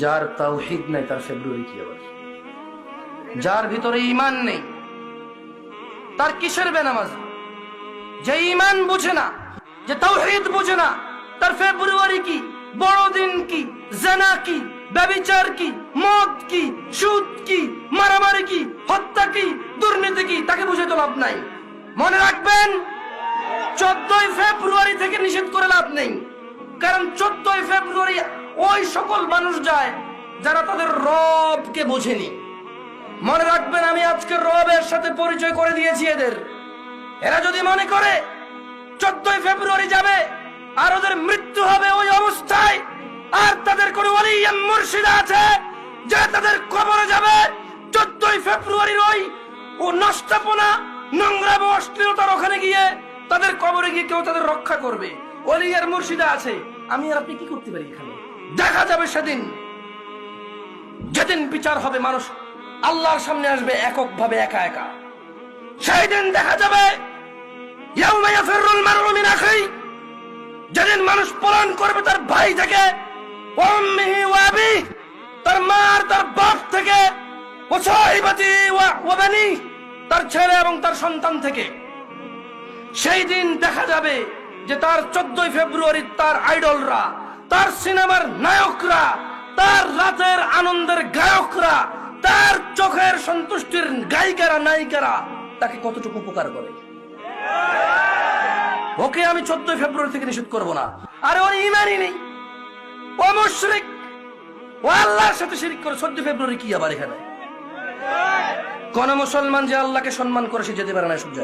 যার তাওহীদ নাই তার ফেব্রুয়ারি কি আবার? যার ভিতরে ঈমান নেই তার কিসের বেনামাজ? যে ঈমান বুঝে না, যে তাওহীদ বুঝে না, তার ফেব্রুয়ারি কি, বড়দিন কি, জিনা কি, ব্যভিচার কি, মদ কি, সুদ কি, মারামারি কি, হত্যা কি, দুর্নীতি কি, তাকে বুঝে তো লাভ নাই। মনে রাখবেন, 14 ফেব্রুয়ারি থেকে নিষেধ করে লাভ নেই। কারণ 14 ফেব্রুয়ারি ওই সকল মানুষ যায় যারা তাদের রবকে বোঝেনি। মনে রাখবেন, আমি আজকে রবের সাথে পরিচয় করে দিয়েছি এদের। এরা যদি মনে করে 14 ফেব্রুয়ারি যাবে আর ওদের মৃত্যু হবে ওই অবস্থায়, আর তাদের কোন ওলি মুর্শিদ আছে যে তাদের কবরে যাবে 14 ফেব্রুয়ারির ওই ও নষ্টপনা, নোংরা এবং অশ্লীলতার ওখানে গিয়ে তাদের কবরে গিয়ে কেউ তাদের রক্ষা করবে, ওলি আর মুর্শিদা আছে, আমি আর আপনি কি করতে পারি? এখানে দেখা যাবে সেদিন, যেদিন বিচার হবে, মানুষ আল্লাহর সামনে আসবে এককভাবে, একা একা। সেই দিন দেখা যাবে ইয়াউমা ইয়াফিরুল মারউ মিন আখিহি, যেদিন মানুষ পলায়ন করবে তার ভাই থেকে, ওয়া উম্মিহি ওয়া আবিহি, তার মা আর তার বাপ থেকে, ওয়া সাহিবাতি ওয়া বানি, তার ছেলে এবং তার সন্তান থেকে। সেই দিন দেখা যাবে যে তার 14 ফেব্রুয়ারি তার আইডলরা, তার সিনেমার নায়করা, তার রাতের আনন্দের গায়করা, তার চোখের সন্তুষ্টির গায়িকারা, নায়িকারা তাকে কতটুকু উপকার করে। ওকে আমি 14 ফেব্রুয়ারি থেকে নিষেধ করব না। আরে ওর ঈমানই নেই, ও মুশরিক, ও আল্লাহর সাথে শিরক করে। 14 ফেব্রুয়ারি কি আবার এখানে? কোন মুসলমান যে আল্লাহকে সম্মান করে সে যেতে পারে না, সূর্য।